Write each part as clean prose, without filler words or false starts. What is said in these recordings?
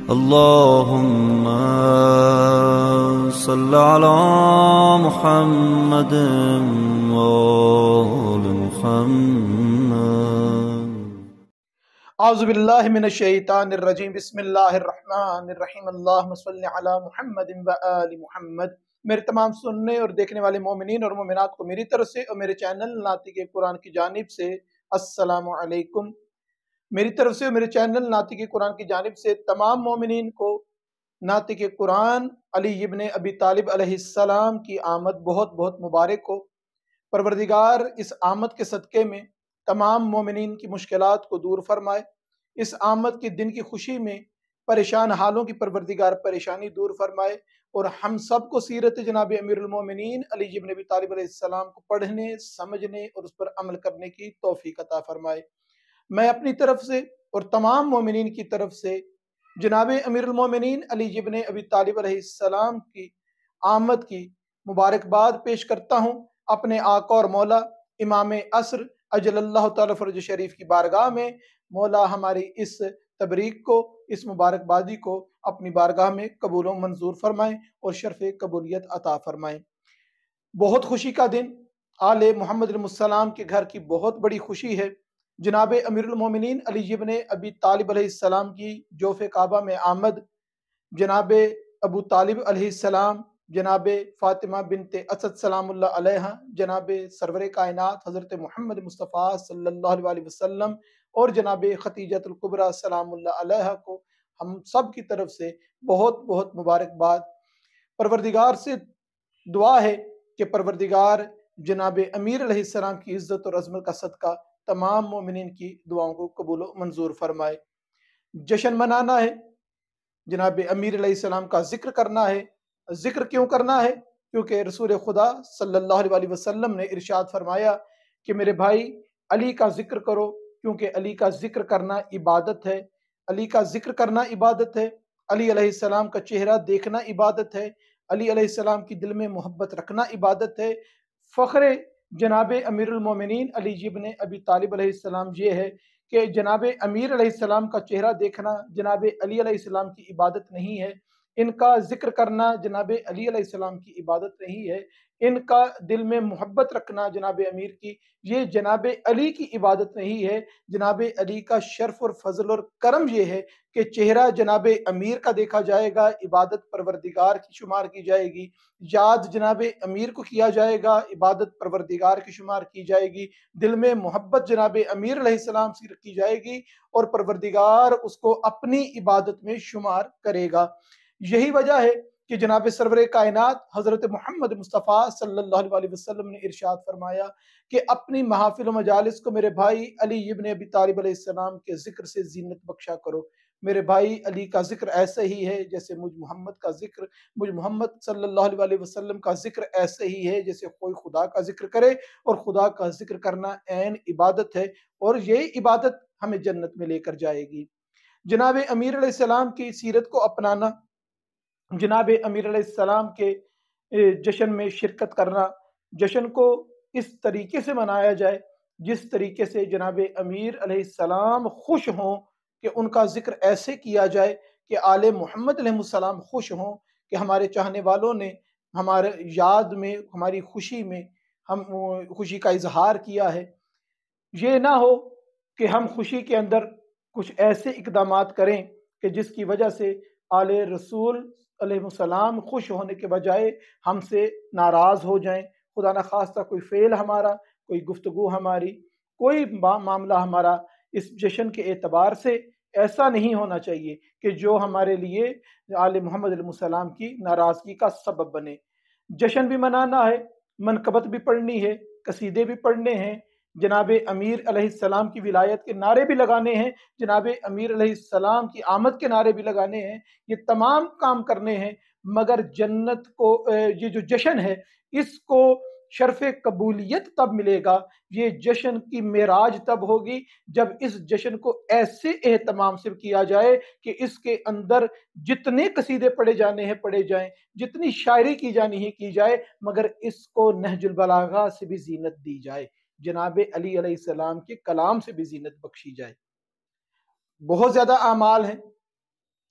اللهم صل على محمد وآل محمد. اعوذ باللہ من الشیطان الرجیم. بسم اللہ الرحمن الرحیم. اللہم صل علی محمد وآل محمد. میرے تمام سننے اور دیکھنے والے مومنین اور مومنات کو میری طرف سے اور میرے چینل ناطق قرآن کی جانب سے السلام علیکم. میری طرف سے اور میرے چینل ناطق قرآن کی جانب سے تمام مومنین کو ناطق قرآن علی ابن ابی طالب علیہ السلام کی آمد بہت بہت مبارک ہو. پروردگار اس آمد کے صدقے میں تمام مومنین کی مشکلات کو دور فرمائے. اس آمد کے دن کی خوشی میں پریشان حالوں کی پروردگار پریشانی دور فرمائے، اور ہم سب کو سیرت جناب امیر المومنین علی ابن ابی طالب علیہ السلام کو پڑھنے، سمجھنے اور اس پر عمل کرنے کی توفیق عطا فرمائے. میں اپنی طرف سے اور تمام مومنین کی طرف سے جناب امیر المومنین علی ابن ابی طالب علیہ السلام کی آمد کی مبارکباد پیش کرتا ہوں اپنے آقا اور مولا امام عصر اجل اللہ تعالی فرج شریف کی بارگاہ میں. مولا ہماری اس تبریک کو، اس مبارکبادی کو اپنی بارگاہ میں قبول و منظور فرمائیں اور شرف قبولیت عطا فرمائیں. بہت خوشی کا دن، آل محمد علیہ السلام کے گھر کی بہت بڑی خوشی ہے. جناب امیر المومنین علی ابن ابی طالب علیہ السلام کی جوف کعبہ میں آمد، جناب ابو طالب علیہ السلام، جناب فاطمہ بنت اسد سلام اللہ علیہ، جناب سرور کائنات حضرت محمد مصطفیٰ صلی اللہ علیہ وسلم اور جناب ختیجۃ الکبریٰ سلام اللہ علیہ کو ہم سب کی طرف سے بہت بہت مبارکباد. پروردگار سے دعا ہے کہ پروردگار جناب امیر علیہ السلام کی عزت اور عظمت کا صدقہ تمام مومنین کی دعاؤں کو قبول و منظور فرمائے. جشن منانا ہے، جناب امیر علیہ السلام کا ذکر کرنا ہے. ذکر کیوں کرنا ہے؟ کیونکہ رسول خدا صلی اللہ علیہ وسلم نے ارشاد فرمایا کہ میرے بھائی علی کا ذکر کرو، کیونکہ علی کا ذکر کرنا عبادت ہے. علی کا ذکر کرنا عبادت ہے. علی علیہ السلام کا چہرہ دیکھنا عبادت ہے. علی علیہ السلام کی دل میں محبت رکھنا عبادت ہے. فخر جناب امیر المومنین علی ابن ابی طالب علیہ السلام یہ ہے کہ جناب امیر علیہ السلام کا چہرہ دیکھنا جناب علی علیہ السلام کی عبادت نہیں ہے. ان کا ذکر کرنا جناب علی علیہ السلام کی عبادت نہیں ہے. ان کا دل میں محبت رکھنا جناب امیر کی، یہ جناب علی کی عبادت نہیں ہے. جناب علی کا شرف اور فضل اور کرم یہ ہے کہ چہرہ جناب امیر کا دیکھا جائے گا، عبادت پروردگار کی شمار کی جائے گی. یاد جناب امیر کو کیا جائے گا، عبادت پروردگار کی شمار کی جائے گی. دل میں محبت جناب امیر علیہ السلام سے رکھی جائے گی اور پروردگار اس کو اپنی عبادت میں شمار کرے گا. یہی وجہ ہے کہ جناب سرور کائنات حضرت محمد مصطفیٰ صلی اللہ علیہ وسلم نے ارشاد فرمایا کہ اپنی محافل و مجالس کو میرے بھائی علی ابن ابی طالب علیہ السلام کے ذکر سے زینت بخشا کرو. میرے بھائی علی کا ذکر ایسے ہی ہے جیسے مجھ محمد صلی اللہ علیہ وسلم کا ذکر ایسے ہی ہے جیسے کوئی خدا کا ذکر کرے، اور خدا کا ذکر کرنا عین عبادت ہے، اور یہ عبادت ہمیں جنت میں لے کر جائے گی. جناب امیر علیہ السلام کی سیرت کو اپنانا، جناب امیر علیہ السلام کے جشن میں شرکت کرنا، جشن کو اس طریقے سے منایا جائے جس طریقے سے جناب امیر علیہ السلام خوش ہوں، کہ ان کا ذکر ایسے کیا جائے کہ آل محمد علیہ السلام خوش ہوں کہ ہمارے چاہنے والوں نے ہمارے یاد میں، ہماری خوشی میں ہم خوشی کا اظہار کیا ہے. یہ نہ ہو کہ ہم خوشی کے اندر کچھ ایسے اقدامات کریں کہ جس کی وجہ سے آل رسول علیہ السلام خوش ہونے کے بجائے ہم سے ناراض ہو جائیں. خدا نخواستہ کوئی فعل ہمارا، کوئی گفتگو ہماری، کوئی معاملہ ہمارا اس جشن کے اعتبار سے ایسا نہیں ہونا چاہیے کہ جو ہمارے لیے آل محمد علیہ السلام کی ناراضگی کا سبب بنے. جشن بھی منانا ہے، منقبت بھی پڑھنی ہے، قصیدے بھی پڑھنے ہیں، جناب امیر علیہ السلام کی ولایت کے نعرے بھی لگانے ہیں، جناب امیر علیہ السلام کی آمد کے نعرے بھی لگانے ہیں. یہ تمام کام کرنے ہیں، مگر جنت کو یہ جو جشن ہے اس کو شرف قبولیت تب ملے گا، یہ جشن کی معراج تب ہوگی جب اس جشن کو ایسے اہتمام سے کیا جائے کہ اس کے اندر جتنے قصیدے پڑھے جانے ہیں پڑھے جائیں، جتنی شاعری کی جانی ہے کی جائے، مگر اس کو نہج البلاغہ سے بھی زینت دی جائے، جناب علی علیہ السلام کے کلام سے بھی زینت بخشی جائے. بہت زیادہ اعمال ہیں،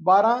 12